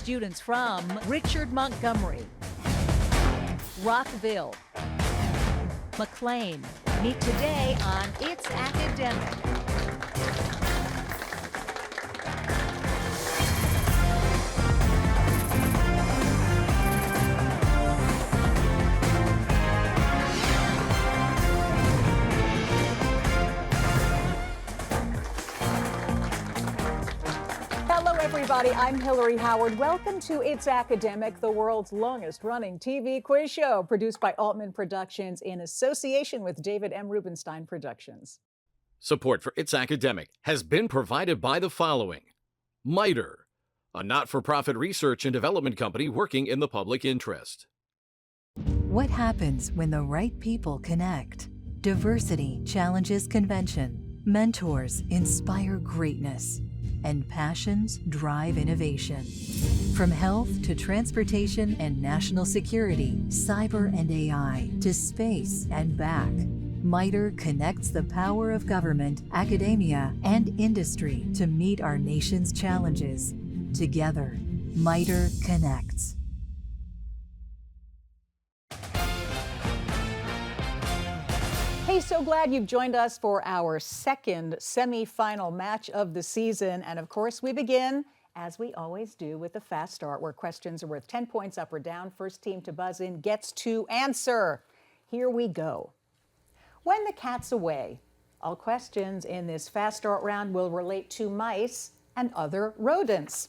students from Richard Montgomery, Rockville, McLean meet today on It's Academic. Hello, everybody. I'm Hillary Howard. Welcome to It's Academic, the world's longest-running TV quiz show, produced by Altman Productions in association with David M. Rubenstein Productions. Support for It's Academic has been provided by the following. MITRE, a not-for-profit research and development company working in the public interest. What happens when the right people connect? Diversity challenges convention. Mentors inspire greatness. And passions drive innovation. From health to transportation and national security, cyber and AI, to space and back, MITRE connects the power of government, academia, and industry to meet our nation's challenges. Together, MITRE connects. Hey, so glad you've joined us for our second semifinal match of the season. And of course, we begin, as we always do, with the fast start, where questions are worth 10 points up or down. First team to buzz in gets to answer. Here we go. When the cat's away, all questions in this fast start round will relate to mice and other rodents.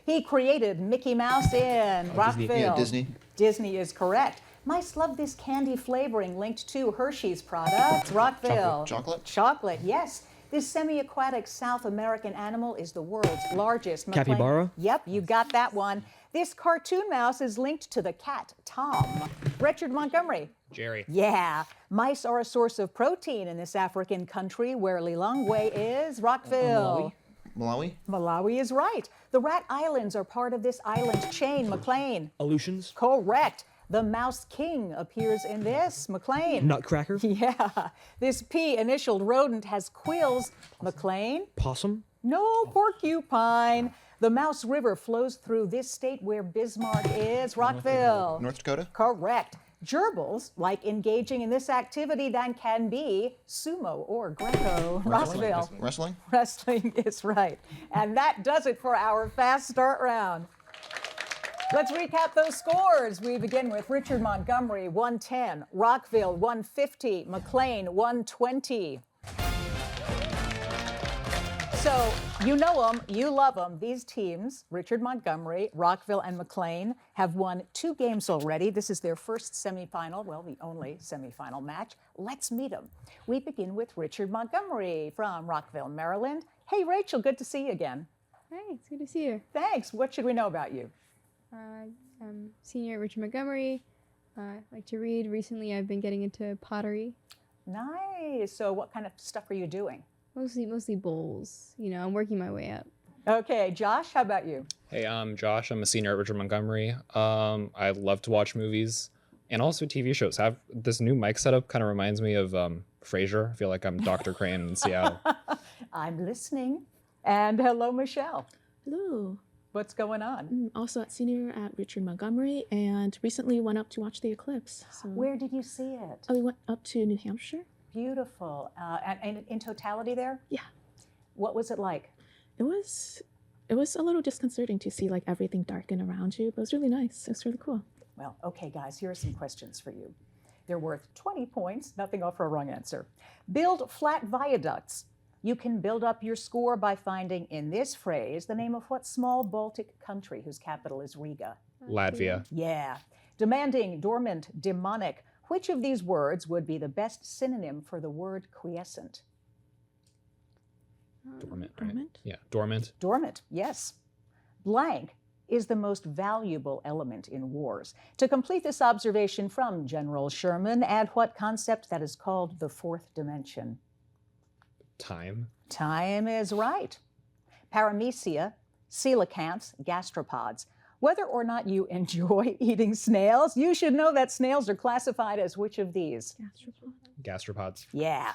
He created Mickey Mouse in Rockville. Disney. Yeah, Disney. Disney is correct. Mice love this candy flavoring linked to Hershey's products. Rockville. Chocolate? Chocolate, yes. This semi-aquatic South American animal is the world's largest. Capybara? Yep, you got that one. This cartoon mouse is linked to the cat Tom. Richard Montgomery. Jerry. Yeah. Mice are a source of protein in this African country where Lilongwe is. Rockville. Malawi? Malawi is right. The Rat Islands are part of this island chain. McLean. Aleutians? Correct. The Mouse King appears in this. McLean. Nutcracker? Yeah. This P-initialed rodent has quills. McLean. Possum? No, porcupine. The Mouse River flows through this state where Bismarck is. Rockville. North Dakota? Correct. Gerbils like engaging in this activity that can be sumo or Greco. Rockville. Wrestling? Wrestling is right. And that does it for our fast start round. Let's recap those scores. We begin with Richard Montgomery, 110, Rockville, 150, McLean, 120. So you know them, you love them. These teams, Richard Montgomery, Rockville, and McLean, have won 2 games already. This is their first semifinal, well, the only semifinal match. Let's meet them. We begin with Richard Montgomery from Rockville, Maryland. Hey, Rachel, good to see you again. Hey, it's good to see you. Thanks. What should we know about you? I'm senior at Richard Montgomery. I like to read. Recently, I've been getting into pottery. Nice. So what kind of stuff are you doing? Mostly bowls. You know, I'm working my way up. Okay, Josh, how about you? Hey, I'm Josh. I'm a senior at Richard Montgomery. I love to watch movies and also TV shows. Have this new mic setup kind of reminds me of Frasier. I feel like I'm Dr. Crane in Seattle. I'm listening. And hello, Michelle. Hello. What's going on? Also a senior at Richard Montgomery and recently went up to watch the eclipse. So Where did you see it? we went up to New Hampshire. Beautiful. And in totality there? Yeah. What was it like? It was a little disconcerting to see like everything darken around you, but it was really nice. It was really cool. Well, okay, guys, here are some questions for you. They're worth 20 points, nothing off for a wrong answer. Build flat viaducts. You can build up your score by finding in this phrase the name of what small Baltic country whose capital is Riga? Latvia. Yeah. Demanding, dormant, demonic. Which of these words would be the best synonym for the word quiescent? Dormant, right? Dormant? Yeah, dormant. Dormant, yes. Blank is the most valuable element in wars. To complete this observation from General Sherman, add what concept that is called the fourth dimension? Time. Time is right. Paramecia, coelacanths, gastropods. Whether or not you enjoy eating snails, you should know that snails are classified as which of these? Gastropod. Gastropods. Yeah.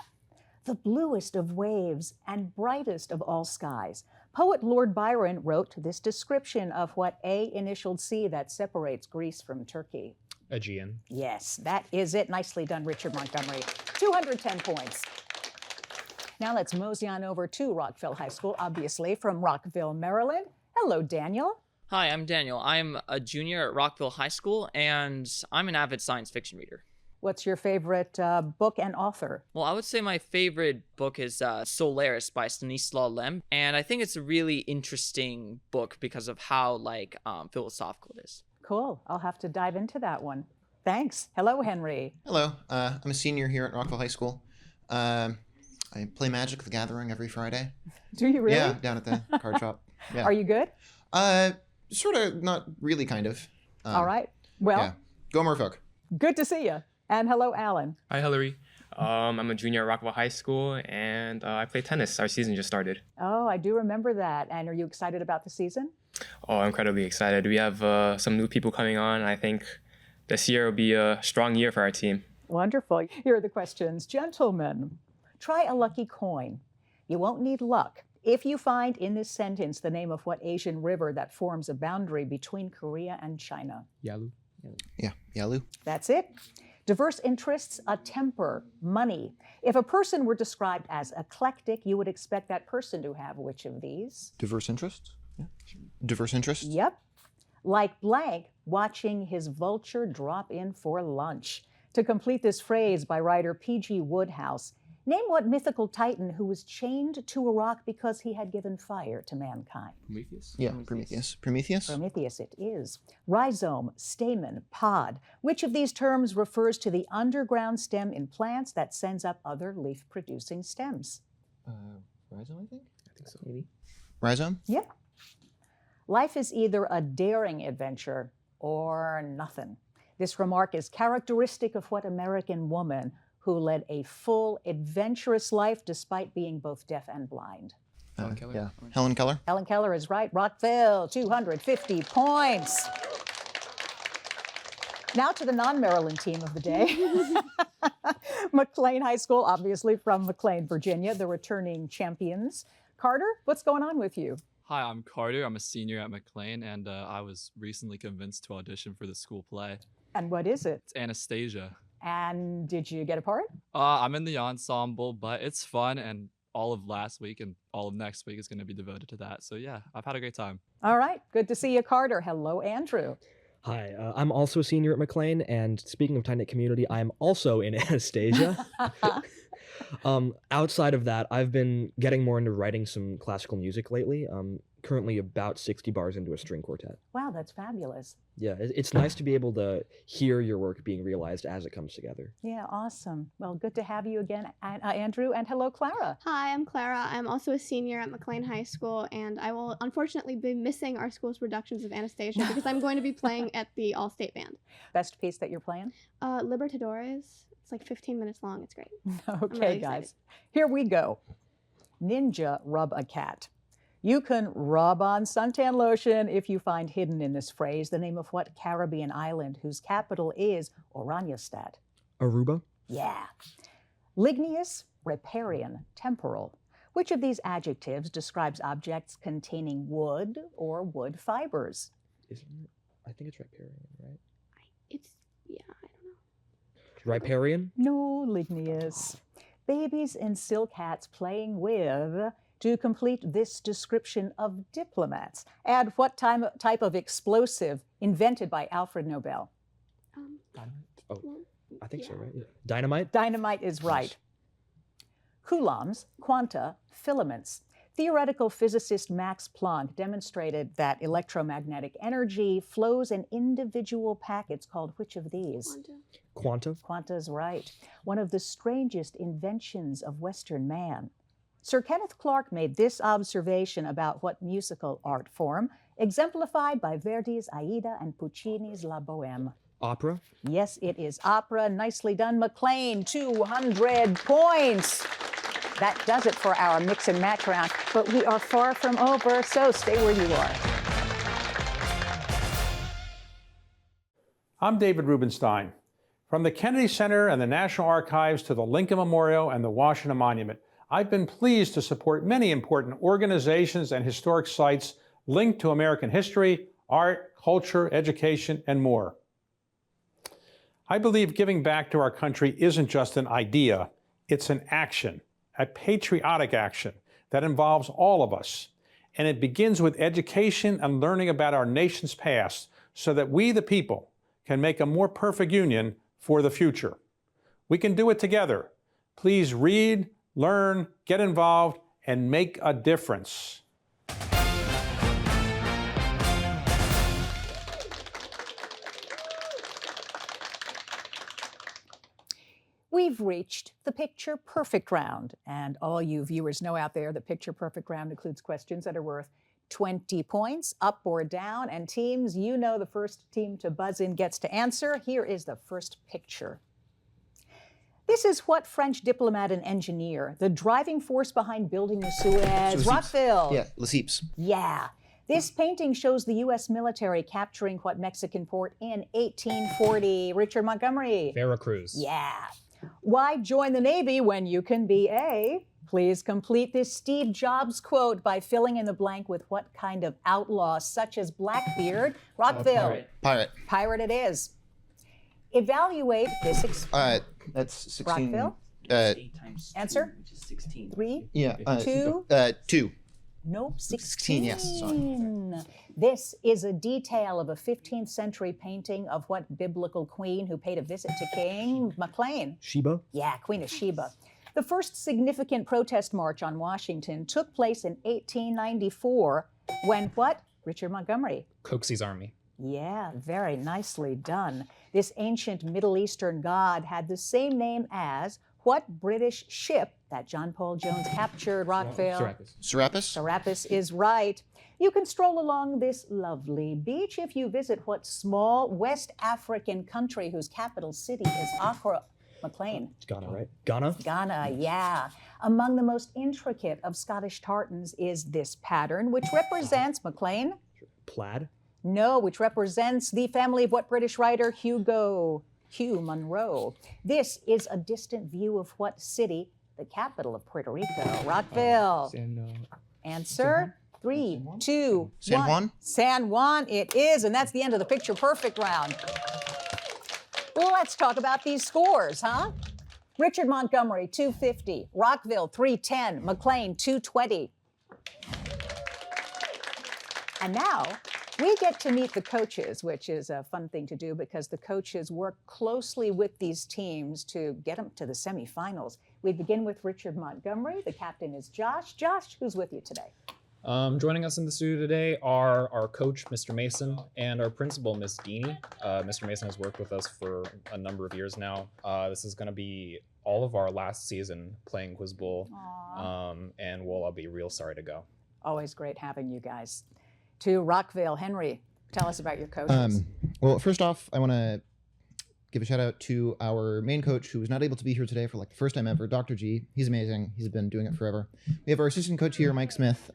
The bluest of waves and brightest of all skies. Poet Lord Byron wrote this description of what A initialed C that separates Greece from Turkey. Aegean. Yes, that is it. Nicely done, Richard Montgomery. 210 points. Now let's mosey on over to Rockville High School, obviously from Rockville, Maryland. Hello, Daniel. Hi, I'm Daniel. I'm a junior at Rockville High School, and I'm an avid science fiction reader. What's your favorite book and author? Well, I would say my favorite book is Solaris by Stanislaw Lem, and I think it's a really interesting book because of how philosophical it is. Cool. I'll have to dive into that one. Thanks. Hello, Henry. Hello, I'm a senior here at Rockville High School. I play Magic the Gathering every Friday. Do you really? Yeah, down at the card shop. Yeah. Are you good? Sort of, not really, kind of. All right. Well, Yeah. Go Merfolk. good to see you. And hello, Alan. Hi, Hillary. I'm a junior at Rockville High School, and I play tennis. Our season just started. Oh, I do remember that. And are you excited about the season? Oh, I'm incredibly excited. We have some new people coming on. I think this year will be a strong year for our team. Wonderful. Here are the questions. Gentlemen, try a lucky coin. You won't need luck if you find in this sentence the name of what Asian river that forms a boundary between Korea and China. Yalu. Yeah, Yalu. That's it. Diverse interests, a temper, money. If a person were described as eclectic, you would expect that person to have which of these? Diverse interests? Yeah. Diverse interests? Yep. Like blank, watching his vulture drop in for lunch. To complete this phrase by writer P.G. Wodehouse, name what mythical titan who was chained to a rock because he had given fire to mankind. Prometheus? Yeah, Prometheus. Prometheus? Prometheus it is. Rhizome, stamen, pod. Which of these terms refers to the underground stem in plants that sends up other leaf-producing stems? Rhizome, I think? I think so. Maybe. Rhizome? Yep. Life is either a daring adventure or nothing. This remark is characteristic of what American woman who led a full, adventurous life despite being both deaf and blind? Helen Keller? Yeah. Helen Keller? Helen Keller is right. Rockville, 250 points. Now to the non-Maryland team of the day. McLean High School, obviously from McLean, Virginia, the returning champions. Carter, what's going on with you? Hi, I'm Carter. I'm a senior at McLean, and I was recently convinced to audition for the school play. And what is it? It's Anastasia. And did you get a part? I'm in the ensemble, but it's fun, and all of last week and all of next week is going to be devoted to that. So yeah, I've had a great time. All right, good to see you, Carter. Hello, Andrew. Hi, I'm also a senior at McLean, and speaking of tight-knit community, I'm also in Anastasia. Outside of that, I've been getting more into writing some classical music lately. Currently about 60 bars into a string quartet. Wow, that's fabulous. Yeah, it's nice to be able to hear your work being realized as it comes together. Yeah, awesome. Well, good to have you again, Andrew, and hello, Clara. Hi, I'm Clara. I'm also a senior at McLean High School, and I will unfortunately be missing our school's productions of Anastasia because I'm going to be playing at the All-State Band. Best piece that you're playing? Libertadores. It's like 15 minutes long. It's great. Okay, really guys. excited. Here we go. Ninja rub a cat. You can rub on suntan lotion if you find hidden in this phrase the name of what Caribbean island whose capital is Oranjestad? Aruba? Yeah. Ligneous, riparian, temporal. Which of these adjectives describes objects containing wood or wood fibers? Isn't it? I think it's riparian, right? I don't know. Riparian? No, ligneous. Babies and silk hats playing with. To complete this description of diplomats, add what type of explosive invented by Alfred Nobel? Dynamite? Oh, I think so, right? Yeah. Dynamite? Dynamite is right. Coulombs, quanta, filaments. Theoretical physicist Max Planck demonstrated that electromagnetic energy flows in individual packets called which of these? Quanta? Quanta is right. One of the strangest inventions of Western man. Sir Kenneth Clark made this observation about what musical art form, exemplified by Verdi's Aida and Puccini's La Bohème. Opera? Yes, it is opera. Nicely done, McLean. 200 points. That does it for our mix and match round, but we are far from over, so stay where you are. I'm David Rubenstein. From the Kennedy Center and the National Archives to the Lincoln Memorial and the Washington Monument, I've been pleased to support many important organizations and historic sites linked to American history, art, culture, education, and more. I believe giving back to our country isn't just an idea, it's an action, a patriotic action that involves all of us. And it begins with education and learning about our nation's past so that we, the people, can make a more perfect union for the future. We can do it together. Please read, learn, get involved, and make a difference. We've reached the Picture Perfect round, and all you viewers know out there the Picture Perfect round includes questions that are worth 20 points, up or down, and teams, you know the first team to buzz in gets to answer. Here is the first picture. This is what French diplomat and engineer, the driving force behind building the Suez, Rockville. Yeah, Lesseps. Yeah. This painting shows the U.S. military capturing what Mexican port in 1840? Richard Montgomery. Veracruz. Yeah. Why join the Navy when you can be a? Please complete this Steve Jobs quote by filling in the blank with what kind of outlaw, such as Blackbeard, Rockville. Pirate. Pirate it is. Evaluate this. That's 16. Rockville. 8 times answer? Which is 16. 3. Yeah. 2. 2. Nope, 16. Yes, sorry. This is a detail of a 15th century painting of what biblical queen who paid a visit to King McLean? Sheba? Yeah, Queen of Sheba. The first significant protest march on Washington took place in 1894 when what? Richard Montgomery. Coxey's army. Yeah, very nicely done. This ancient Middle Eastern god had the same name as what British ship that John Paul Jones captured, Rockville? Serapis. Serapis is right. You can stroll along this lovely beach if you visit what small West African country whose capital city is Accra. McLean. It's Ghana, right? Ghana? Ghana, yeah. Among the most intricate of Scottish tartans is this pattern, which represents McLean. Plaid? No, which represents the family of what British writer Hugh Munro. This is a distant view of what city? The capital of Puerto Rico, Rockville. Answer? 3, 2, San 1. Juan? San Juan it is, and that's the end of the Picture Perfect round. Let's talk about these scores, huh? Richard Montgomery, 250. Rockville, 310. McLean, 220. And now, we get to meet the coaches, which is a fun thing to do because the coaches work closely with these teams to get them to the semifinals. We begin with Richard Montgomery. The captain is Josh. Josh, who's with you today? Joining us in the studio today are our coach, Mr. Mason, and our principal, Miss Deanie. Mr. Mason has worked with us for a number of years now. This is going to be all of our last season playing Quiz Bowl, and we'll all be real sorry to go. Always great having you guys. To Rockville, Henry, tell us about your coaches. Well, first off, I want to give a shout out to our main coach who was not able to be here today for like the first time ever, Dr. G. He's amazing. He's been doing it forever. We have our assistant coach here, Mike Smith.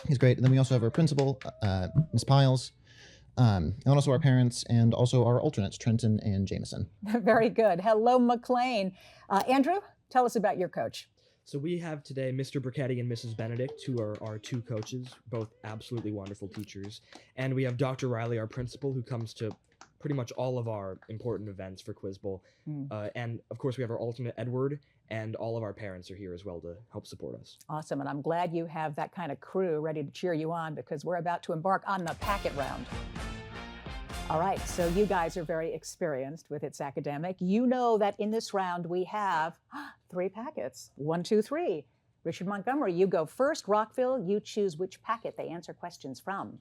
He's great. And then we also have our principal, Ms. Piles, and also our parents and also our alternates, Trenton and Jameson. Very good. Hello, McLean. Andrew, tell us about your coach. So we have today Mr. Burketti and Mrs. Benedict, who are our two coaches, both absolutely wonderful teachers. And we have Dr. Riley, our principal, who comes to pretty much all of our important events for Quiz Bowl. And of course, we have our alternate, Edward, and all of our parents are here as well to help support us. Awesome, and I'm glad you have that kind of crew ready to cheer you on because we're about to embark on the packet round. All right, so you guys are very experienced with It's Academic. You know that in this round we have 3 packets. 1, 2, 3. Richard Montgomery, you go first. Rockville, you choose which packet they answer questions from.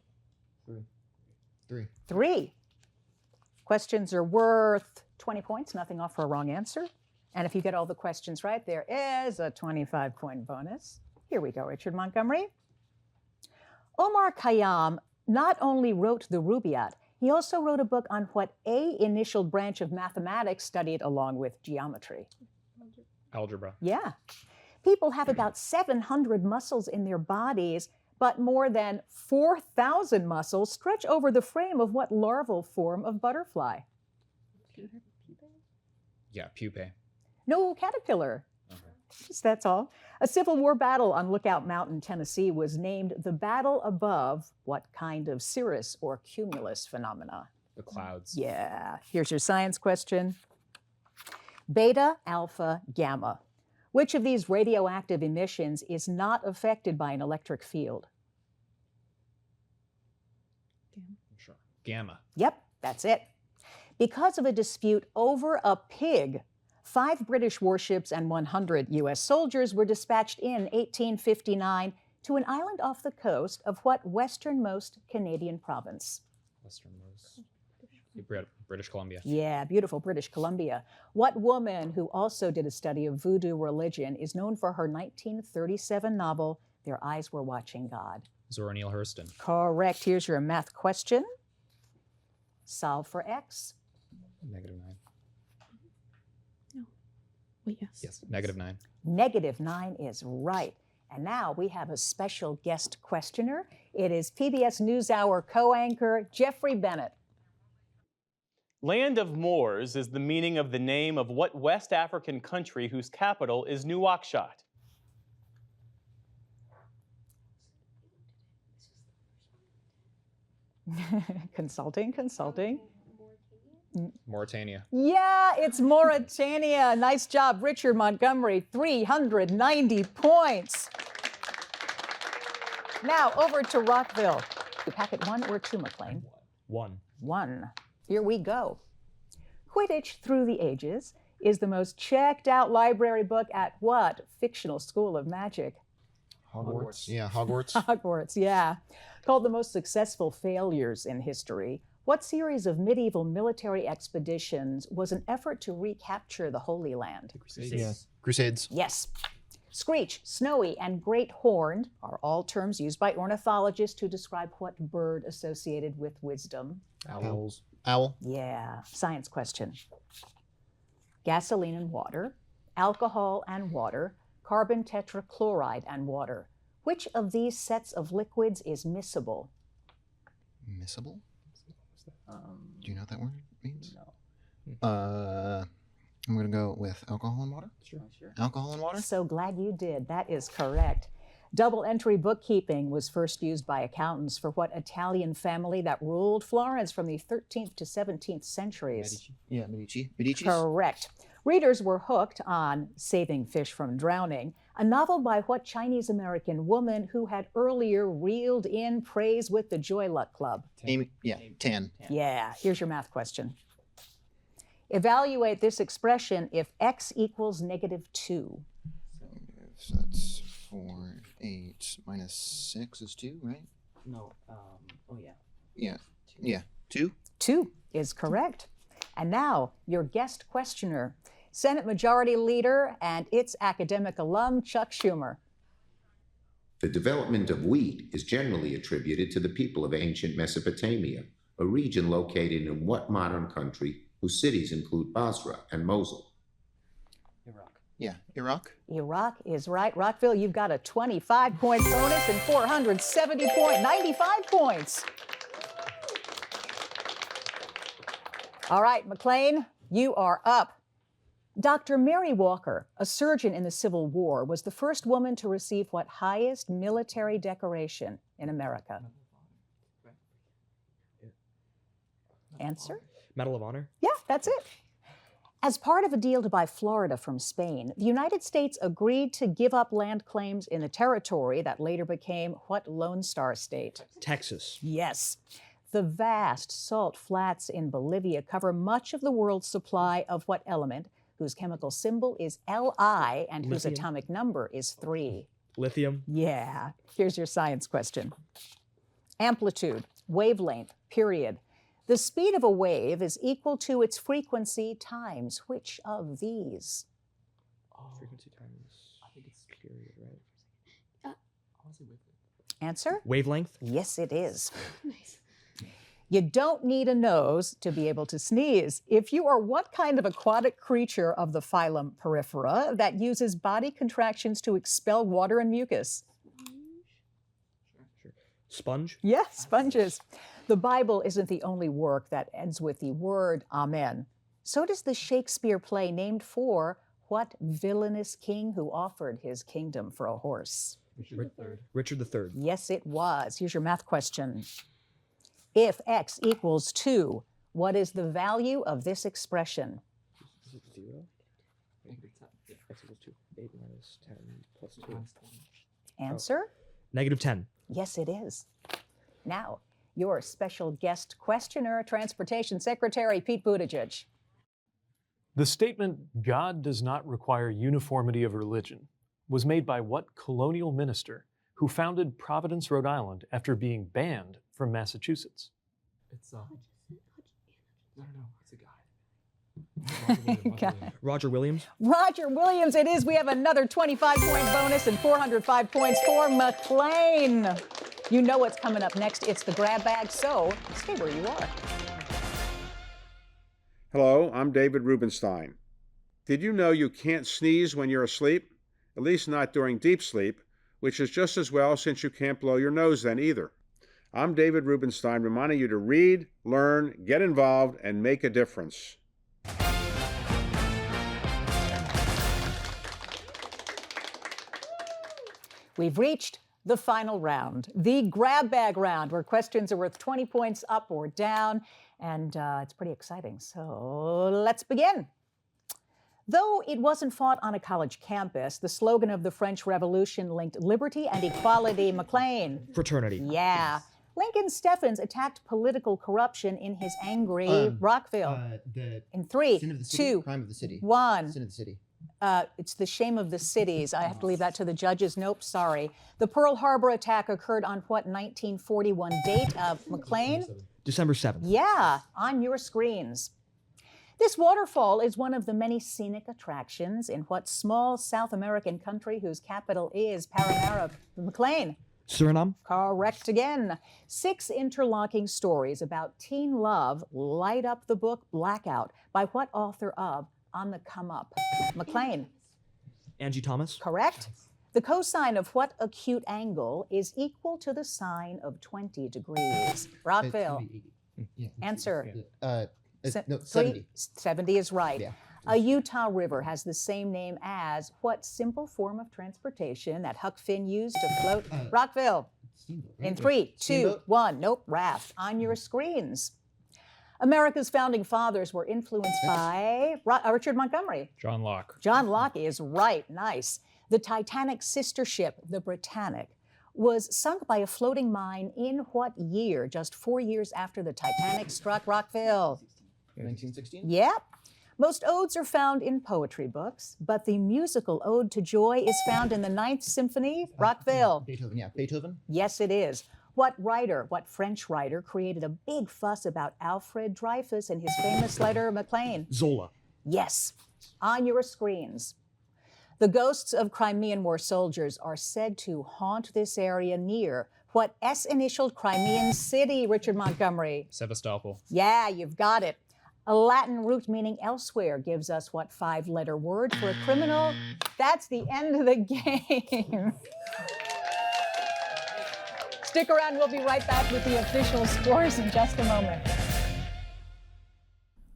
3. 3. Questions are worth 20 points, nothing off for a wrong answer. And if you get all the questions right, there is a 25-point bonus. Here we go, Richard Montgomery. Omar Khayyam not only wrote the Rubaiyat, he also wrote a book on what A-initialed branch of mathematics studied along with geometry. Algebra. Yeah. People have about 700 muscles in their bodies, but more than 4,000 muscles stretch over the frame of what larval form of butterfly? Yeah, pupae. No, caterpillar. That's all. A Civil War battle on Lookout Mountain, Tennessee was named the battle above what kind of cirrus or cumulus phenomena? The clouds. Yeah. Here's your science question. Beta, alpha, gamma. Which of these radioactive emissions is not affected by an electric field? Sure. Gamma. Yep, that's it. Because of a dispute over a pig, 5 British warships and 100 U.S. soldiers were dispatched in 1859 to an island off the coast of what westernmost Canadian province? Westernmost. British Columbia. Yeah, beautiful British Columbia. What woman who also did a study of voodoo religion is known for her 1937 novel, Their Eyes Were Watching God? Zora Neale Hurston. Correct. Here's your math question. Solve for x. -9. Wait, yes. Yes, -9. -9 is right. And now we have a special guest questioner. It is PBS NewsHour co-anchor Jeffrey Bennett. Land of Moors is the meaning of the name of what West African country whose capital is Nouakchott? Consulting. Mauritania. Yeah, it's Mauritania. Nice job, Richard Montgomery. 390 points. Now over to Rockville. Packet 1 or 2, McLean? 1. 1. Here we go. Quidditch Through the Ages is the most checked out library book at what fictional school of magic? Hogwarts. Yeah, Hogwarts. Hogwarts, yeah. Called the most successful failures in history. What series of medieval military expeditions was an effort to recapture the Holy Land? Crusades. Yes. Screech, snowy, and great horned are all terms used by ornithologists to describe what bird associated with wisdom? Owls. Owl. Yeah. Science question. Gasoline and water, alcohol and water, carbon tetrachloride and water. Which of these sets of liquids is miscible? Miscible? Do you know what that word means? No. I'm going to go with alcohol and water. Sure. Alcohol and water? So glad you did. That is correct. Double entry bookkeeping was first used by accountants for what Italian family that ruled Florence from the 13th to 17th centuries? Yeah, Medici. Medicis. Correct. Readers were hooked on Saving Fish from Drowning, a novel by what Chinese-American woman who had earlier reeled in praise with the Joy Luck Club? Amy. Yeah, Tan. Yeah, here's your math question. Evaluate this expression if x equals -2. So that's 4, 8 minus 6 is 2, right? No. Yeah. Yeah. 2? 2 is correct. And now, your guest questioner, Senate Majority Leader and its academic alum, Chuck Schumer. The development of wheat is generally attributed to the people of ancient Mesopotamia, a region located in what modern country whose cities include Basra and Mosul? Iraq. Yeah, Iraq. Iraq is right. Rockville, you've got a 25-point bonus and 95 points. All right, McLean, you are up. Dr. Mary Walker, a surgeon in the Civil War, was the first woman to receive what highest military decoration in America? Answer? Medal of Honor? Yeah, that's it. As part of a deal to buy Florida from Spain, the United States agreed to give up land claims in the territory that later became what Lone Star State? Texas. Yes. The vast salt flats in Bolivia cover much of the world's supply of what element whose chemical symbol is Li and whose Lithium. atomic number is 3? Lithium. Yeah. Here's your science question. Amplitude, wavelength, period. The speed of a wave is equal to its frequency times which of these? Frequency times. I think it's period, right? Answer? Wavelength. Yes, it is. Nice. You don't need a nose to be able to sneeze. If you are what kind of aquatic creature of the phylum Porifera that uses body contractions to expel water and mucus? Sponge. Yes, sponges. The Bible isn't the only work that ends with the word amen. So does the Shakespeare play named for What villainous king who offered his kingdom for a horse? Richard III. Yes, it was. Here's your math question. If x equals 2, what is the value of this expression? 0. X equals 2. 8 minus 10 plus 2. Answer? -10. Yes, it is. Now, your special guest questioner, Transportation Secretary Pete Buttigieg. The statement, "God does not require uniformity of religion," was made by what colonial minister who founded Providence, Rhode Island after being banned from Massachusetts? It's no, it's a guy. Roger Williams. Roger Williams, it is. We have another 25-point bonus and 405 points for McLean. You know what's coming up next. It's the grab bag, so stay where you are. Hello, I'm David Rubenstein. Did you know you can't sneeze when you're asleep? At least not during deep sleep, which is just as well since you can't blow your nose then either. I'm David Rubenstein, reminding you to read, learn, get involved, and make a difference. We've reached the final round, the grab bag round, where questions are worth 20 points up or down, and it's pretty exciting. So let's begin. Though it wasn't fought on a college campus, the slogan of the French Revolution linked liberty and equality. McLean. Fraternity. Yeah. Lincoln Steffens attacked political corruption in his angry Rockville. In 3, Sin of the city, 2, crime of the city. 1. Sin of the city. It's the shame of the cities. I have to leave that to the judges. Nope, sorry. The Pearl Harbor attack occurred on what 1941 date? McLean? December 7th. Yeah, on your screens. This waterfall is one of the many scenic attractions in what small South American country whose capital is Paramaribo. McLean? Suriname. Correct again. 6 interlocking stories about teen love light up the book Blackout by what author of On the Come Up? McLean? Angie Thomas. Correct. The cosine of what acute angle is equal to the sine of 20 degrees? Rockville? Answer? No, 70. 70 is right. Yeah. A Utah river has the same name as what simple form of transportation that Huck Finn used to float? Rockville? In 3, 2, Steamboat? 1. Nope, raft. On your screens. America's founding fathers were influenced by Richard Montgomery. John Locke. John Locke is right. Nice. The Titanic sister ship, the Britannic, was sunk by a floating mine in what year? Just 4 years after the Titanic struck Rockville. 1916? Yep. Most odes are found in poetry books, but the musical Ode to Joy is found in the 9th Symphony. Rockville. Beethoven, yeah. Beethoven? Yes, it is. What French writer created a big fuss about Alfred Dreyfus and his famous letter, McLean? Zola. Yes. On your screens. The ghosts of Crimean War soldiers are said to haunt this area near what S-initialed Crimean city, Richard Montgomery? Sevastopol. Yeah, you've got it. A Latin root meaning elsewhere gives us what 5-letter word for a criminal? That's the end of the game. Stick around, we'll be right back with the official scores in just a moment.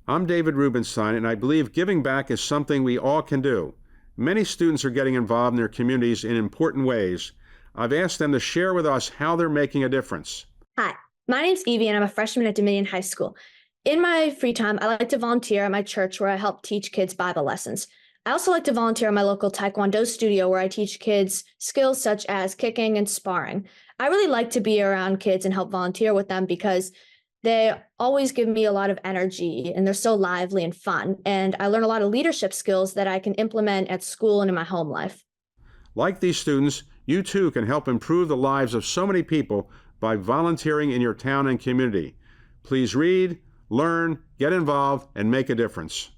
I'm David Rubenstein, and I believe giving back is something we all can do. Many students are getting involved in their communities in important ways. I've asked them to share with us how they're making a difference. Hi, my name's Evie, and I'm a freshman at Dominion High School. In my free time, I like to volunteer at my church where I help teach kids Bible lessons. I also like to volunteer at my local Taekwondo studio where I teach kids skills such as kicking and sparring. I really like to be around kids and help volunteer with them because they always give me a lot of energy and they're so lively and fun. And I learn a lot of leadership skills that I can implement at school and in my home life. Like these students, you too can help improve the lives of so many people by volunteering in your town and community. Please read, learn, get involved, and make a difference.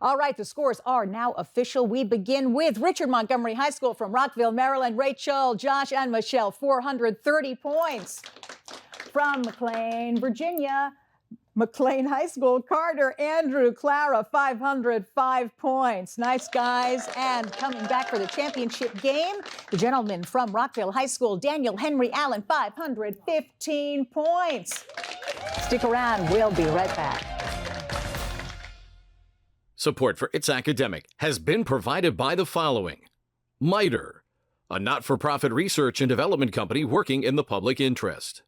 All right, the scores are now official. We begin with Richard Montgomery High School from Rockville, Maryland. Rachel, Josh, and Michelle, 430 points. From McLean, Virginia, McLean High School, Carter, Andrew, Clara, 505 points. Nice, guys. And coming back for the championship game, the gentleman from Rockville High School, Daniel Henry Allen, 515 points. Stick around. We'll be right back. Support for It's Academic has been provided by the following: MITRE, a not-for-profit research and development company working in the public interest.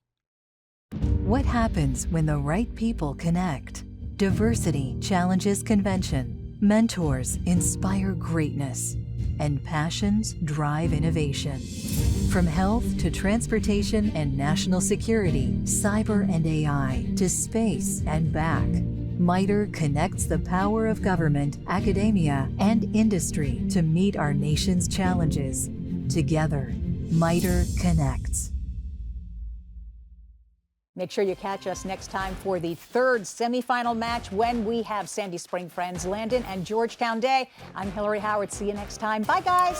What happens when the right people connect? Diversity challenges convention, mentors inspire greatness, and passions drive innovation. From health to transportation and national security, cyber and AI, to space and back, MITRE connects the power of government, academia, and industry to meet our nation's challenges. Together, MITRE connects. Make sure you catch us next time for the third semifinal match when we have Sandy Spring Friends, Landon and Georgetown Day. I'm Hillary Howard. See you next time. Bye, guys.